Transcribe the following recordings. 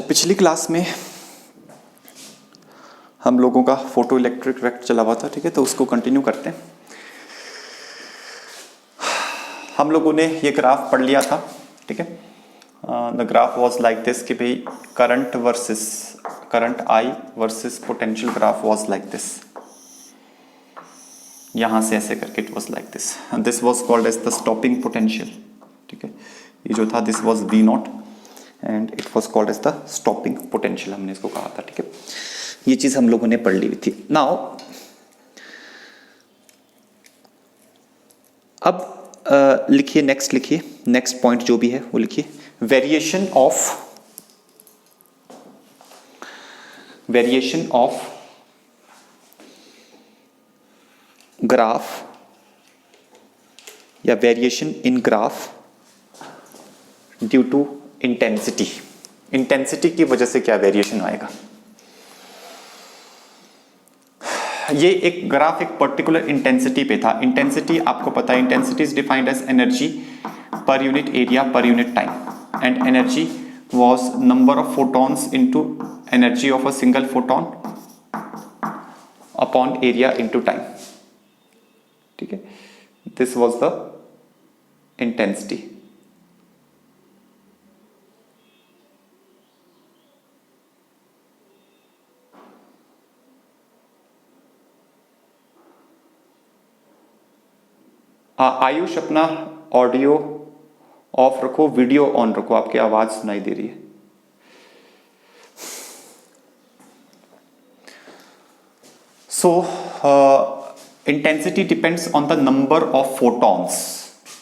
पिछली क्लास में हम लोगों का फोटो इलेक्ट्रिक वेक्टर चला हुआ था, ठीक है, तो उसको कंटिन्यू करते हैं। हम लोगों ने ये ग्राफ पढ़ लिया था, ठीक है। The graph was like this कि भाई current I versus potential graph was like this, यहां से ऐसे करके it was like this, this was called as the stopping potential, ठीक है। ये जो था this was V not and it was called as the stopping potential, हमने इसको कहा था, ठीक है। ये चीज हम लोगों ने पढ़ ली हुई थी। नाउ अब लिखिए, नेक्स्ट पॉइंट जो भी है वो लिखिए, वेरिएशन ऑफ ग्राफ या variation in graph due to intensity की वजह से क्या वेरिएशन आएगा। ये एक ग्राफ एक पर्टिकुलर इंटेंसिटी पे था। इंटेंसिटी आपको पता है, intensity is defined as energy per unit area per unit time and energy was number of photons into energy of a single photon upon area into time, ठीक है। This was the intensity. Ayush अपना audio off रखो, video on रखो, आपकी आवाज सुनाई दे रही है। So intensity depends on the number of photons,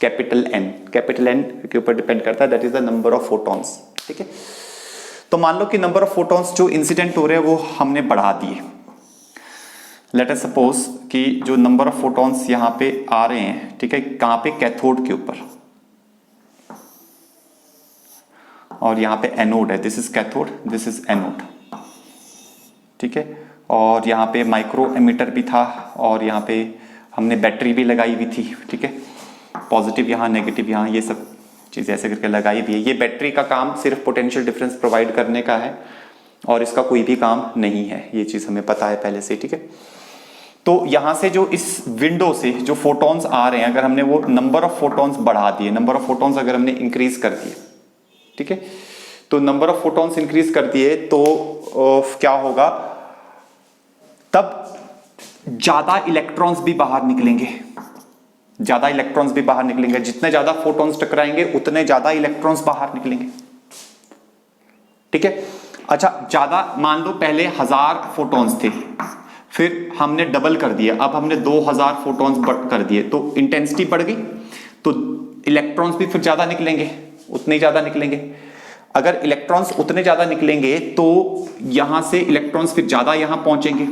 capital N के ऊपर डिपेंड करता है, that is the number of photons, ठीक है। तो मान लो कि नंबर ऑफ फोटॉन्स जो इंसिडेंट हो रहे हैं वो हमने बढ़ा दिए। लेट अस सपोज कि जो नंबर ऑफ फोटॉन्स यहां पे आ रहे हैं, ठीक है, कहां पे, कैथोड के ऊपर, और यहां पे एनोड है, this is cathode, this is anode, ठीक है। और यहां पे माइक्रो एमिटर भी था और यहां पे हमने बैटरी भी लगाई हुई थी, ठीक है, पॉजिटिव यहां नेगेटिव यहां, ये सब चीजें ऐसे करके लगाई हुई है। ये बैटरी का काम सिर्फ पोटेंशियल डिफरेंस प्रोवाइड करने का है और इसका कोई भी काम नहीं है, ये चीज हमें पता है पहले से, ठीक है। तो यहां से जो इस विंडो से जो फोटॉन्स आ रहे हैं, अगर हमने वो नंबर ऑफ फोटॉन्स बढ़ा दिए, नंबर ऑफ फोटॉन्स अगर हमने इंक्रीज कर दिए, ठीक है, तो नंबर ऑफ फोटॉन्स इंक्रीज कर दिए तो क्या होगा, तब ज्यादा इलेक्ट्रॉन्स भी बाहर निकलेंगे, जितने ज्यादा फोटॉन्स टकराएंगे उतने ज्यादा इलेक्ट्रॉन्स बाहर निकलेंगे, ठीक है। अच्छा, ज्यादा मान लो पहले 1000 फोटॉन्स थे, फिर हमने डबल कर दिया, अब हमने 2000 फोटॉन्स कर दिए, तो इंटेंसिटी बढ़ गई, तो इलेक्ट्रॉन्स भी फिर ज्यादा निकलेंगे, उतने ज्यादा निकलेंगे। अगर इलेक्ट्रॉन्स उतने ज्यादा निकलेंगे तो यहां से इलेक्ट्रॉन्स फिर ज्यादा यहां पहुंचेंगे,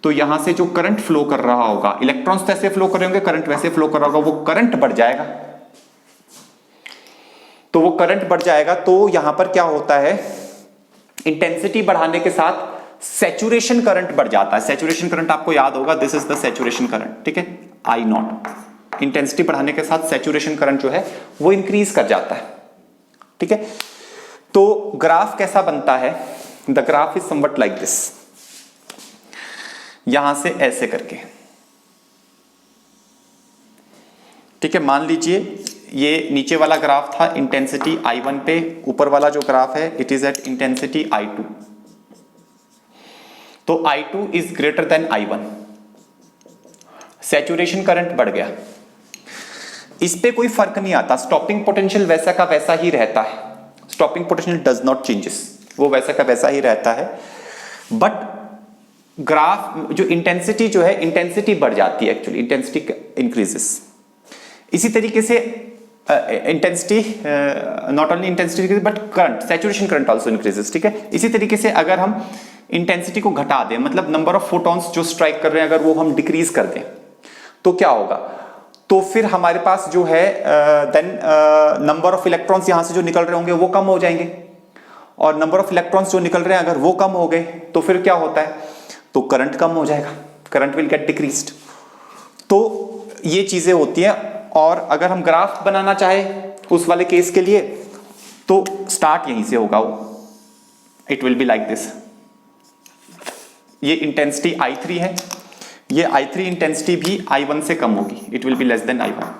तो यहां से जो करंट फ्लो कर रहा होगा, इलेक्ट्रॉन्स तो ऐसे फ्लो कर रहे होंगे, करंट वैसे फ्लो कर रहा होगा, वो करंट बढ़ जाएगा। तो वो करंट बढ़ जाएगा, तो यहां पर क्या होता है, इंटेंसिटी बढ़ाने के साथ सैचुरेशन करंट बढ़ जाता है। सैचुरेशन करंट आपको याद होगा, this is the saturation current, ठीक है, आई नॉट। इंटेंसिटी बढ़ाने के साथ सैचुरेशन करंट जो है वो इंक्रीज कर जाता है, ठीक है। तो ग्राफ कैसा बनता है, the graph is somewhat like this, यहां से ऐसे करके, ठीक है। मान लीजिए ये नीचे वाला ग्राफ था इंटेंसिटी I1 पे, ऊपर वाला जो ग्राफ है it is eight intensity I2, तो I2 is greater than I1, saturation current बढ़ गया, इस पे कोई फर्क नहीं आता, स्टॉपिंग पोटेंशियल वैसा का वैसा ही रहता है, stopping potential does not changes, वो वैसा का वैसा ही रहता है। बट ग्राफ जो इंटेंसिटी जो है, इंटेंसिटी बढ़ जाती है, एक्चुअली इंटेंसिटी इंक्रीजेस। इसी तरीके से intensity, not only intensity but current, saturation current also increases, ठीक है। इसी तरीके से अगर हम इंटेंसिटी को घटा दें, मतलब नंबर ऑफ फोटॉन्स जो स्ट्राइक कर रहे हैं अगर वो हम डिक्रीज कर दें, तो क्या होगा, तो फिर हमारे पास जो है देन नंबर ऑफ इलेक्ट्रॉन्स यहां से जो निकल रहे होंगे वो कम हो जाएंगे, और नंबर ऑफ इलेक्ट्रॉन्स जो निकल रहे हैं अगर वो कम हो गए तो फिर क्या होता है, तो करंट कम हो जाएगा, करंट विल गेट डिक्रीज्ड। तो ये चीजें होती हैं। और अगर हम ग्राफ बनाना चाहे उस वाले केस के लिए तो स्टार्ट यहीं से होगा, वो it will be like this. ये इंटेंसिटी I3 है, ये I3 इंटेंसिटी भी I1 से कम होगी, it will be less than I1।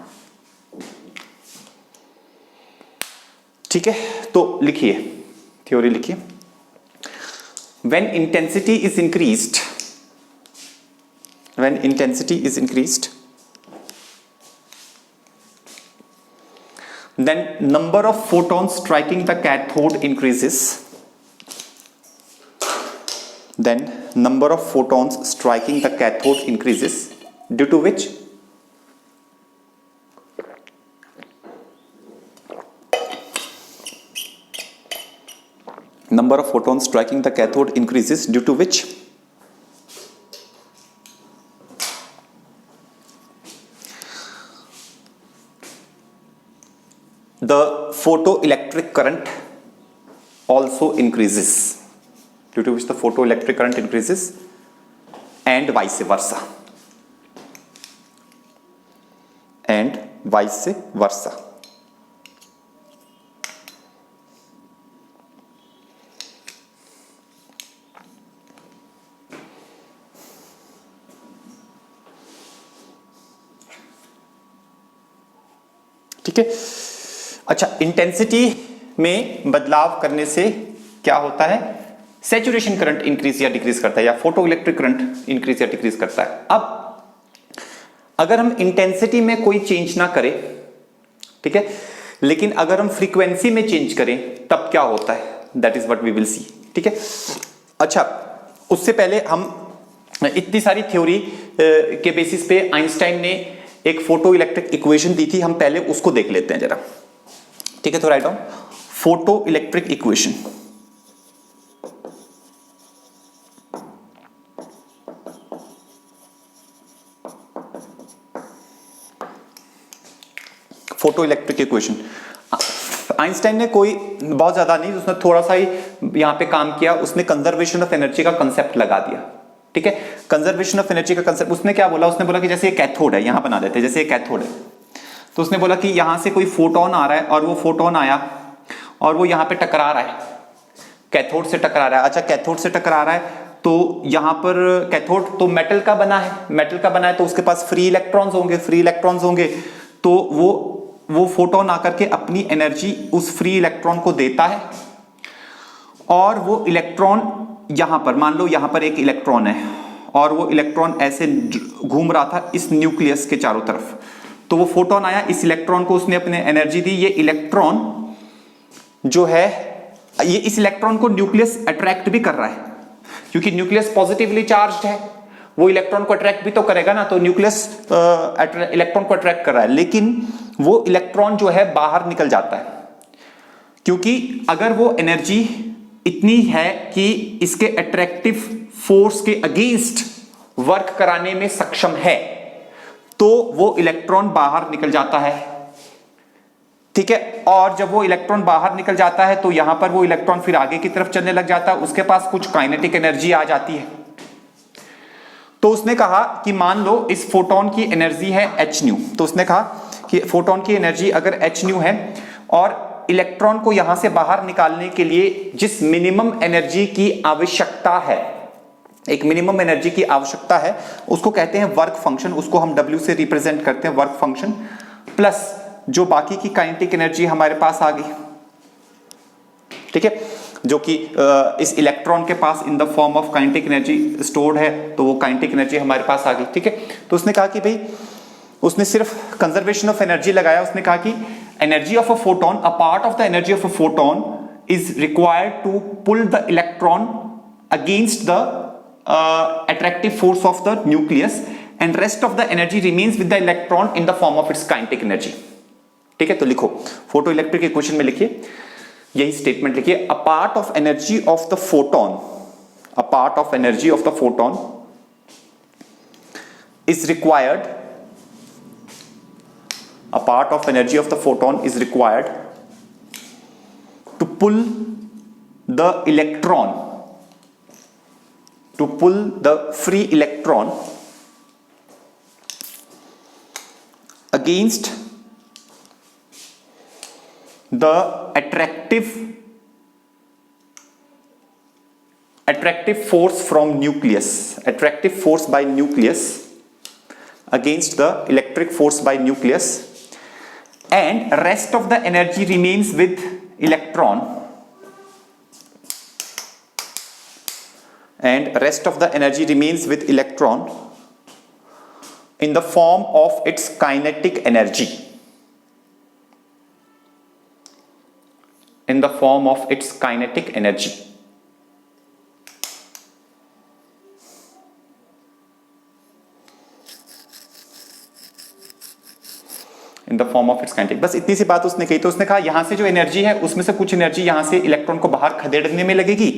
ठीक है, तो लिखिए, थ्योरी लिखिए। When intensity is increased, when intensity is increased, then number of photons striking the cathode increases, then number of photons striking the cathode increases, due to which number of photons striking the cathode increases, due to which the photoelectric current also increases, due to which the photoelectric current increases, and vice versa, and vice versa। ठीक है, अच्छा, intensity में बदलाव करने से क्या होता है? सैचुरेशन करंट इंक्रीज या डिक्रीज करता है, या फोटो इलेक्ट्रिक करंट इंक्रीज या डिक्रीज करता है। अब अगर हम इंटेंसिटी में कोई चेंज ना करें, ठीक है, लेकिन अगर हम फ्रीक्वेंसी में चेंज करें तब क्या होता है, that is what we will see. ठीक है, अच्छा, उससे पहले हम इतनी सारी थ्योरी के बेसिस पे आइंस्टाइन ने एक फोटो इलेक्ट्रिक इक्वेशन दी थी, हम पहले उसको देख लेते हैं जरा। ठीक है, तो write down photo electric equation. Photo electric equation Einstein ने कोई बहुत ज्यादा नहीं, उसने थोड़ा सा ही यहां पे काम किया, उसने कंजर्वेशन ऑफ एनर्जी का कंसेप्ट लगा दिया। ठीक है, कंजर्वेशन ऑफ एनर्जी का कंसेप्ट उसने क्या बोला, उसने बोला कि जैसे ये कैथोड है, यहां बना देते हैं, जैसे ये कैथोड है, तो उसने बोला कि यहां से कोई फोटोन आ रहा है और वो फोटोन आया और वो यहां पे टकरा रहा है, कैथोड से टकरा रहा है। अच्छा, कैथोड से टकरा रहा है तो यहां पर कैथोड तो मेटल का बना है, मेटल का बना है तो उसके पास फ्री इलेक्ट्रॉन्स होंगे, फ्री इलेक्ट्रॉन्स होंगे, तो वो फोटोन आकर के अपनी एनर्जी उस फ्री इलेक्ट्रॉन को देता है, और वो इलेक्ट्रॉन यहां पर, मान लो यहां पर एक इलेक्ट्रॉन है और वो इलेक्ट्रॉन ऐसे घूम रहा था इस न्यूक्लियस के चारों तरफ, तो वो फोटोन आया, इस इलेक्ट्रॉन को उसने अपने एनर्जी दी। ये इलेक्ट्रॉन जो है, ये इस इलेक्ट्रॉन को न्यूक्लियस अट्रैक्ट भी कर रहा है, क्योंकि न्यूक्लियस पॉजिटिवली चार्ज्ड है, वो इलेक्ट्रॉन को अट्रैक्ट भी तो करेगा ना, तो न्यूक्लियस इलेक्ट्रॉन को अट्रैक्ट कर रहा है, लेकिन वो इलेक्ट्रॉन जो है बाहर निकल जाता है, क्योंकि अगर वो एनर्जी इतनी है कि इसके अट्रैक्टिव फोर्स के अगेंस्ट वर्क कराने में सक्षम है, तो वो इलेक्ट्रॉन बाहर निकल जाता है। ठीक है, और जब वो इलेक्ट्रॉन बाहर निकल जाता है तो यहां पर वो इलेक्ट्रॉन फिर आगे की तरफ चलने लग जाता है, उसके पास कुछ काइनेटिक एनर्जी आ जाती है। तो उसने कहा कि मान लो इस फोटोन की एनर्जी है h न्यू, तो उसने कहा कि फोटोन की एनर्जी अगर h न्यू है और इलेक्ट्रॉन को यहां से बाहर निकालने के लिए जिस मिनिमम एनर्जी की आवश्यकता है, एक मिनिमम एनर्जी की आवश्यकता है, उसको कहते हैं वर्क फंक्शन, उसको हम W से रिप्रेजेंट करते हैं, वर्क फंक्शन, प्लस जो बाकी की काइनेटिक एनर्जी हमारे पास आ गई। ठीक है, जो कि इस इलेक्ट्रॉन के पास in the form of kinetic energy stored है, तो वो काइनेटिक एनर्जी हमारे पास आ गई। ठीक है, तो उसने कहा कि भाई, उसने सिर्फ कंजर्वेशन ऑफ एनर्जी लगाया, उसने कहा कि energy of a photon, a part of the energy of a photon is required to pull the electron against the attractive force of the nucleus, and rest of the energy remains with the electron in the form of its kinetic energy। ठीक है, तो लिखो photo electric equation में लिखिए, यही statement लिखिए, अ part of energy of the photon, a part of energy of the photon is required, a part of energy of the photon is required to pull the electron, to pull the free electron against the attractive attractive force from nucleus, attractive force by nucleus against the electric force by nucleus, and rest of the energy remains with electron, and rest of the energy remains with electron in the form of its kinetic energy, in the form of its kinetic energy. In the form of its kinetic. बस इतनी सी बात उसने कही। तो उसने कहा यहां से जो एनर्जी है उसमें से कुछ एनर्जी यहां से इलेक्ट्रॉन को बाहर खदेड़ने में लगेगी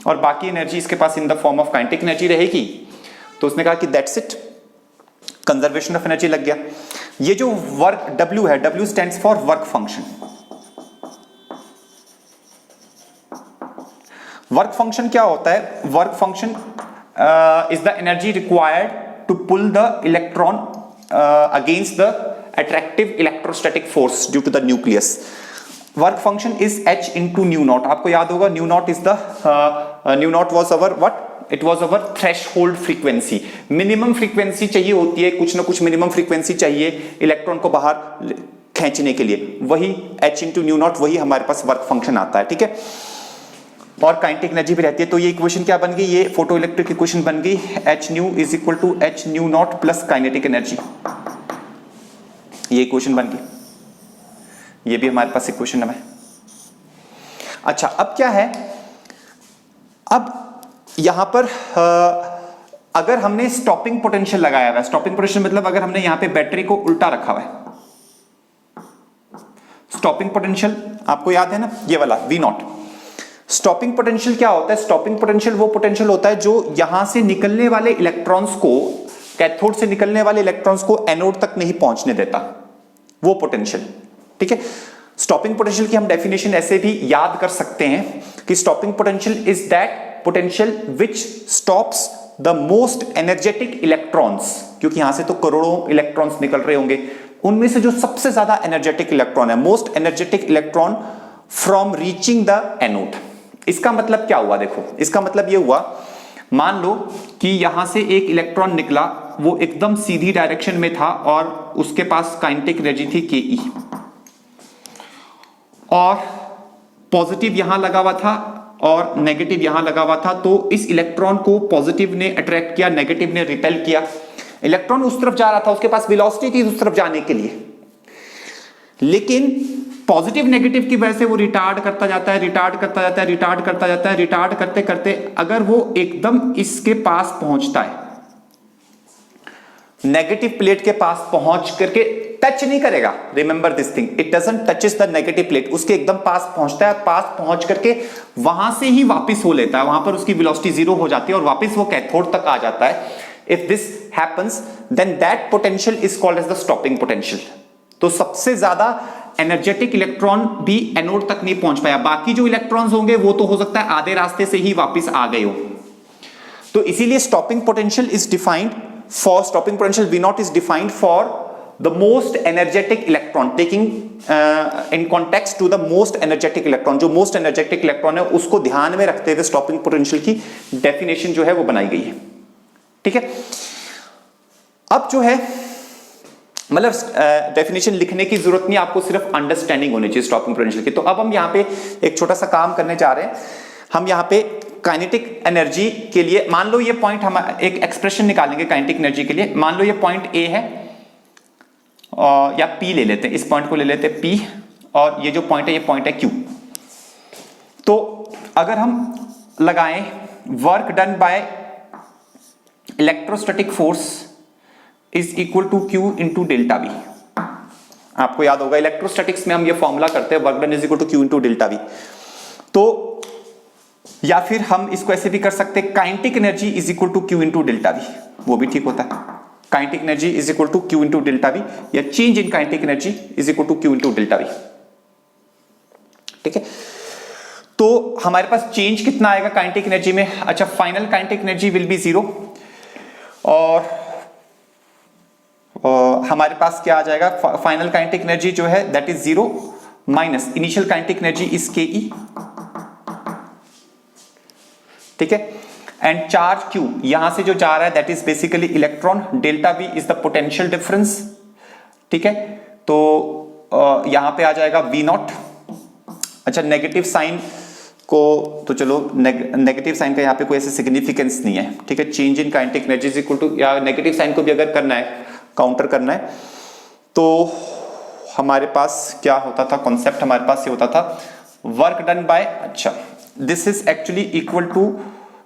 और बाकी एनर्जी इसके पास in the form of kinetic energy रहेगी। तो उसने कहा कि that's it, conservation of energy लग गया। ये जो वर्क W है, W stands for work function. Work function क्या होता है? Work function is the energy required to pull the electron against the attractive electrostatic force due to the nucleus. Work function is h into nu naught. आपको याद होगा nu naught is the nu naught was our what? It was our threshold frequency. Minimum frequency चाहिए होती है, कुछ ना कुछ minimum frequency चाहिए इलेक्ट्रॉन को बाहर खींचने के लिए, वही h into nu naught, वही हमारे पास वर्क फंक्शन आता है। ठीक है, और काइनेटिक एनर्जी भी रहती है। तो ये इक्वेशन क्या बन गई? ये फोटो इलेक्ट्रिक इक्वेशन बन गई, h nu is equal to h nu naught plus kinetic energy. ये इक्वेशन बन गई, ये भी हमारे पास इक्वेशन है। अच्छा, अब क्या है? अब यहां पर अगर हमने स्टॉपिंग पोटेंशियल लगाया हुआ है, स्टॉपिंग पोटेंशियल मतलब अगर हमने यहां पे बैटरी को उल्टा रखा हुआ है, स्टॉपिंग पोटेंशियल आपको याद है ना, ये वाला V नॉट। स्टॉपिंग पोटेंशियल क्या होता है? स्टॉपिंग पोटेंशियल वो पोटेंशियल होता है जो यहां से निकलने वाले इलेक्ट्रॉन्स को, कैथोड से निकलने वाले इलेक्ट्रॉन्स को एनोड तक नहीं पहुंचने देता, वो पोटेंशियल। ठीक है, स्टॉपिंग पोटेंशियल की हम डेफिनेशन ऐसे भी याद कर सकते हैं कि stopping potential is that potential which stops the most energetic electrons, क्योंकि यहां से तो करोड़ों इलेक्ट्रॉन्स निकल रहे होंगे, उनमें से जो सबसे ज्यादा एनर्जेटिक इलेक्ट्रॉन है, most energetic electron from reaching the anode. इसका मतलब क्या हुआ? देखो, इसका मतलब ये हुआ, मान लो कि यहां से एक इलेक्ट्रॉन निकला, वो एकदम सीधी डायरेक्शन में था और उसके पास काइनेटिक एनर्जी थी Ke, और पॉजिटिव यहां लगा हुआ था और नेगेटिव यहां लगा हुआ था। तो इस इलेक्ट्रॉन को पॉजिटिव ने अट्रैक्ट किया, नेगेटिव ने रिपेल किया। इलेक्ट्रॉन उस तरफ जा रहा था, उसके पास वेलोसिटी थी उस तरफ जाने के लिए, लेकिन पॉजिटिव नेगेटिव की वजह से वो रिटार्ड करता जाता है, रिटार्ड करता जाता है, रिटार्ड करता जाता है, रिटार्ड करते करते अगर वो एकदम इसके पास पहुंचता है, नेगेटिव प्लेट के पास पहुंच करके टच नहीं करेगा, remember this thing, it doesn't touches the negative plate, उसके एकदम पास पहुंचता है, पास पहुंच करके वहां से ही वापस हो लेता है, वहां पर उसकी वेलोसिटी जीरो हो जाती है और वापस वो कैथोड तक आ जाता है। If this happens then that potential is called as the stopping potential. तो सबसे ज्यादा एनर्जेटिक इलेक्ट्रॉन भी एनोड तक नहीं पहुंच पाया, बाकी जो इलेक्ट्रॉन्स होंगे वो तो हो सकता है आधे रास्ते से ही वापस आ गए हो। तो इसीलिए stopping potential is defined for stopping potential V naught is defined for the most energetic electron, taking in context to the most energetic electron, जो most energetic electron है उसको ध्यान में रखते हुए stopping potential की definition जो है वो बनाई गई है। ठीक है, अब जो है मतलब डेफिनेशन लिखने की जरूरत नहीं, आपको सिर्फ अंडरस्टैंडिंग होनी चाहिए स्टॉपिंग पोटेंशियल की। तो अब हम यहाँ पे एक छोटा सा काम करने जा रहे हैं। हम यहाँ पे काइनेटिक एनर्जी के लिए मान लो ये पॉइंट, हम एक एक्सप्रेशन निकालेंगे काइनेटिक एनर्जी के लिए। मान लो ये पॉइंट ए है या पी ले लेते हैं, इस पॉइंट को ले लेते हैं पी, और ये जो पॉइंट है ये पॉइंट है क्यू। तो अगर हम लगाएं work done by electrostatic force is equal to Q into delta V. आपको याद होगा इलेक्ट्रोस्टैटिक्स में हम ये फॉर्मूला करते हैं, work done is equal to Q into delta V. तो या फिर हम इसको ऐसे भी कर सकते हैं, kinetic energy is equal to Q into delta V, वो भी ठीक होता है। Kinetic energy is equal to Q into delta V, या change in kinetic energy is equal to Q into delta V. ठीक है, तो हमारे पास चेंज कितना आएगा काइनेटिक एनर्जी में? अच्छा, final kinetic energy will be 0, और हमारे पास क्या आ जाएगा? फाइनल काइनेटिक एनर्जी जो है that is 0 minus initial kinetic energy is के ई। ठीक है, एंड चार्ज Q यहां से जो जा रहा है that is basically electron, delta V is the potential difference, ठीक है। तो यहां पे आ जाएगा V नॉट। अच्छा, नेगेटिव साइन को तो चलो नेगेटिव साइन का यहाँ पे कोई ऐसे सिग्निफिकेंस नहीं है, ठीक है। Change in kinetic energy is equal to, या नेगेटिव साइन को भी अगर करना है, काउंटर करना है, तो हमारे पास क्या होता था, कॉन्सेप्ट हमारे पास ये होता था वर्क डन बाय, अच्छा this is actually equal to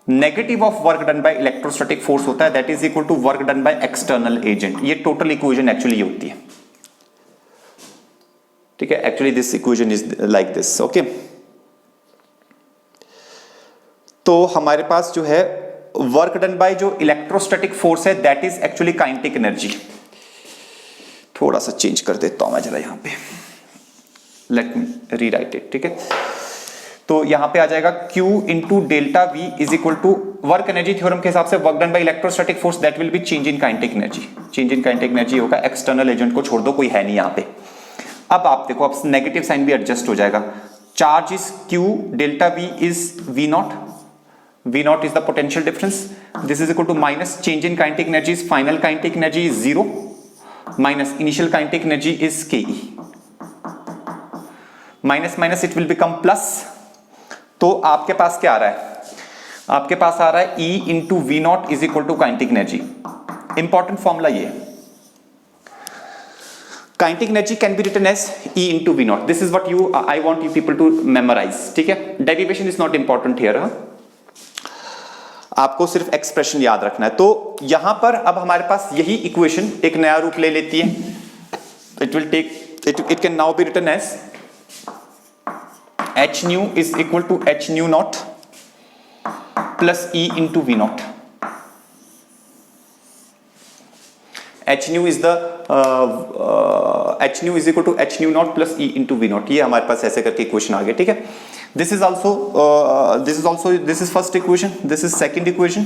negative of work done by electrostatic force होता है, that is equal to work done by external agent. ये टोटल इक्वेशन एक्चुअली होती है, ठीक है। Actually this equation is like this, okay. तो हमारे पास जो है वर्क डन बाय जो इलेक्ट्रोस्टैटिक फोर्स है that is actually kinetic energy. थोड़ा सा चेंज कर देता हूं मैं जरा, यहां पे लेट मी रीराइट इट, ठीक है। तो यहां पे आ जाएगा Q into delta V is equal to work energy theorem के हिसाब से work done by electrostatic force that will be change in kinetic energy. Change in kinetic energy होगा, एक्सटर्नल एजेंट को छोड़ दो, कोई है नहीं यहां पे। अब आप देखो, अब नेगेटिव साइन भी एडजस्ट हो जाएगा। Charge is Q, delta V is V not, V naught is the potential difference. This is equal to minus change in kinetic energy is final kinetic energy is 0 minus initial kinetic energy is KE. Minus minus it will become plus. तो आपके पास क्या आ रहा है? आपके पास आ रहा है E into V naught is equal to kinetic energy. Important formula ये है. Kinetic energy can be written as E into V naught. This is what I want you people to memorize. ठीक है? Derivation is not important here. आपको सिर्फ expression याद रखना है। तो यहां पर अब हमारे पास यही इक्वेशन एक नया रूप ले लेती है। It will take it can now be written as H nu is equal to H nu naught plus E into V naught. H nu is the H nu is equal to H nu naught plus E into V naught. ये हमारे पास ऐसे करके equation आ गया, ठीक है। This is first equation, this is second equation,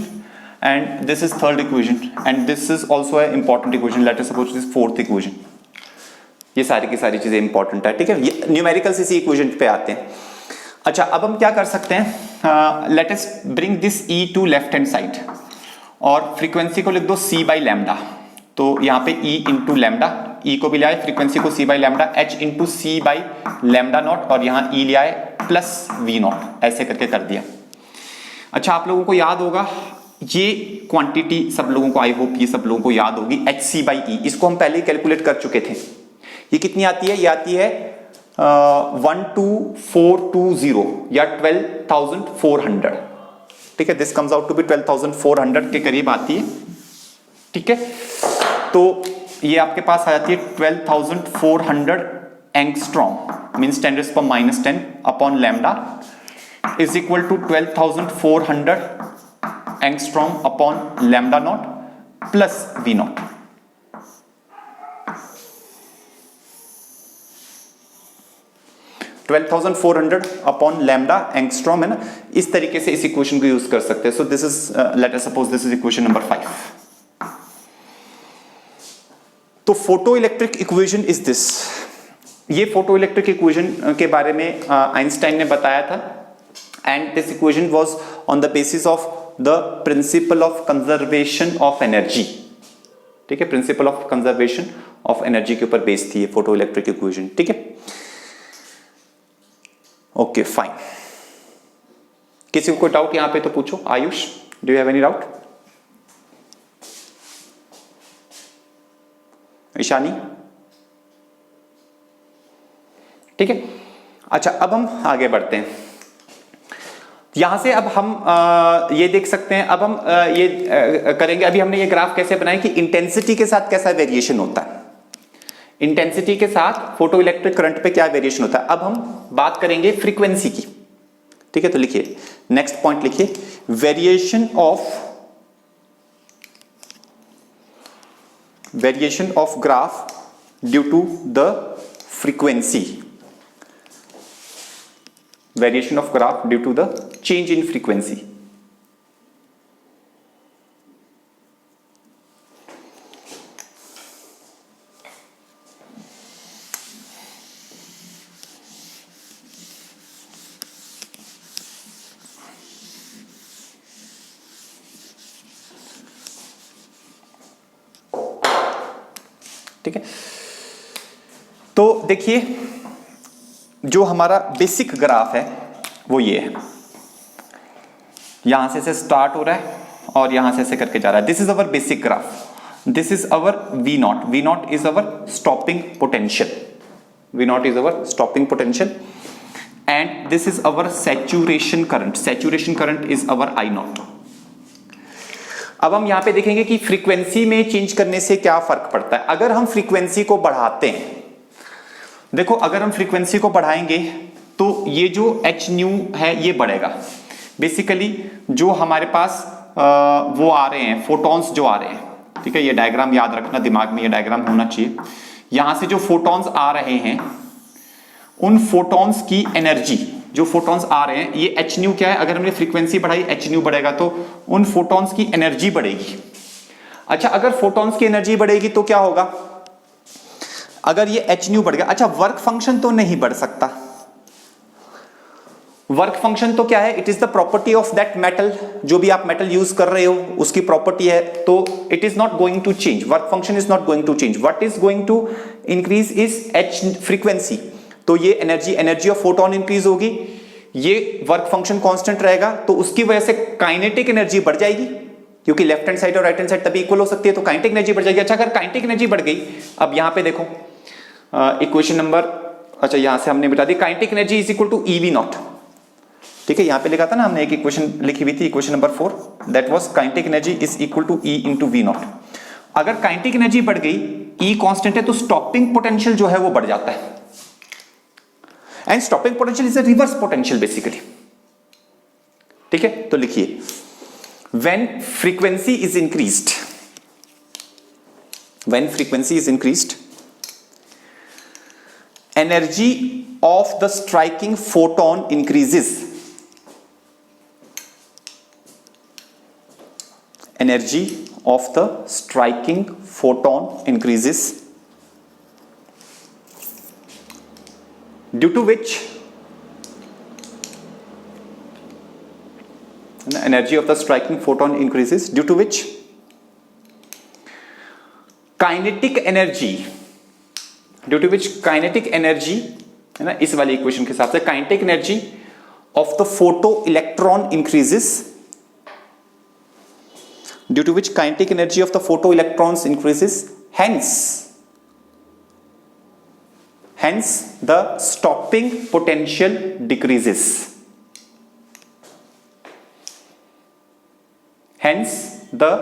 and this is third equation, and this is also an important equation. Let us suppose this is fourth equation. ये सारी की सारी चीजें इंपॉर्टेंट है, ठीक है। ये न्यूमेरिकल्स इसी इक्वेशन पे आते हैं। अच्छा, अब हम क्या कर सकते हैं, let us bring this E to left hand side और फ्रीक्वेंसी को लिख दो C बाई लैम्डा। तो यहाँ पे E इंटू लैम्डा, E को भी ले आए, फ्रीक्वेंसी को C by lambda, H into C by lambda naught, और यहाँ E ले आए प्लस V नॉट, ऐसे करके कर दिया। अच्छा, आप लोगों को याद होगा ये क्वांटिटी, सब लोगों को, आई होप ये सब लोगों को याद होगी, HC बाई E। इसको हम पहले ही कैलकुलेट कर चुके थे। ये कितनी आती है? ये आती है 12420 या 12,400, ठीक है। This comes out to be 12,400 के करीब आती है, ठीक है। तो ये आपके पास आ जाती है 12,400 angstrom, means 10⁻⁻10 upon lambda is equal to 12,400 angstrom upon lambda not plus V not. $12,400 upon lambda angstrom है ना, इस तरीके से इस इक्वेशन को यूज कर सकते हैं। So this is, let us suppose this is equation number 5। तो photo electric equation is this. ये फोटो इलेक्ट्रिक इक्वेशन के बारे में आइंस्टाइन ने बताया था, and this equation was on the basis of the principle of conservation of energy, ठीक है। Principle of conservation of energy के ऊपर बेस्ड थी ये फोटो इलेक्ट्रिक इक्वेशन, ठीक है। ओके फाइन, किसी को कोई डाउट यहां पे तो पूछो। Ayush, do you have any doubt? Ishani, ठीक है। अच्छा, अब हम आगे बढ़ते हैं। यहां से अब हम ये देख सकते हैं, अब हम ये करेंगे। अभी हमने ये ग्राफ कैसे बनाया कि इंटेंसिटी के साथ कैसा वेरिएशन होता है, इंटेंसिटी के साथ फोटो इलेक्ट्रिक करंट पे क्या वेरिएशन होता है। अब हम बात करेंगे फ्रीक्वेंसी की, ठीक है। तो लिखिए, नेक्स्ट पॉइंट लिखिए, variation of graph due to the frequency, variation of graph due to the change in frequency. ठीक है। तो देखिए जो हमारा बेसिक ग्राफ है वो ये है, यहां से स्टार्ट हो रहा है और यहां से करके जा रहा है। This is our basic graph, this is our V not is our stopping potential, V not is our stopping potential and this is our saturation current is our I not. अब हम यहां पे देखेंगे कि फ्रीक्वेंसी में change करने से क्या फर्क पड़ता है। अगर हम फ्रीक्वेंसी को बढ़ाते हैं, देखो अगर हम फ्रीक्वेंसी को बढ़ाएंगे तो ये जो एच न्यू है ये बढ़ेगा। बेसिकली जो हमारे पास वो आ रहे हैं फोटॉन्स जो आ रहे हैं, ठीक है, ये डायग्राम याद रखना, दिमाग में ये डायग्राम होना चाहिए। यहां से जो फोटॉन्स आ रहे हैं उन फोटॉन्स की एनर्जी, जो फोटॉन्स आ रहे हैं ये एच न्यू क्या है, अगर हमने फ्रीक्वेंसी बढ़ाई एच न्यू बढ़ेगा तो उन फोटॉन्स की एनर्जी बढ़ेगी। अच्छा अगर फोटॉन्स की एनर्जी बढ़ेगी तो क्या होगा, अगर ये एच न्यू बढ़ गया, अच्छा वर्क फंक्शन तो नहीं बढ़ सकता। वर्क फंक्शन तो क्या है, it is the property of that metal, जो भी आप मेटल यूज कर रहे हो उसकी प्रॉपर्टी है, तो it is not going to change, work function is not going to change. What is going to increase is H frequency, तो ये एनर्जी ऑफ फोटोन इंक्रीज होगी, ये वर्क फंक्शन कांस्टेंट रहेगा, तो उसकी वजह से काइनेटिक एनर्जी बढ़ जाएगी, क्योंकि लेफ्ट हैंड साइड और राइट हैंड साइड तभी इक्वल हो सकती है, तो काइनेटिक एनर्जी बढ़ जाएगी। अच्छा अगर काइनेटिक एनर्जी बढ़ गई, अब यहां पे देखो इक्वेशन नंबर, अच्छा यहां से हमने बिता दी, kinetic energy is equal to EV naught, ठीक है, यहां पे लिखा था ना हमने, एक इक्वेशन लिखी हुई थी, equation number 4, that was kinetic energy is equal to E into V not. अगर काइनेटिक एनर्जी बढ़ गई, ई कांस्टेंट है, तो स्टॉपिंग पोटेंशियल जो है वो बढ़ जाता है, and stopping potential is a reverse potential basically, ठीक है। तो लिखिए when frequency is increased, when frequency is increased, energy of the striking photon increases, energy of the striking photon increases, due to which energy of the striking photon increases, due to which kinetic energy, due to which kinetic energy, है ना, इस वाली equation के हिसाब से kinetic energy of the photo electron increases, due to which kinetic energy of the photo electrons increases, hence the stopping potential decreases, hence the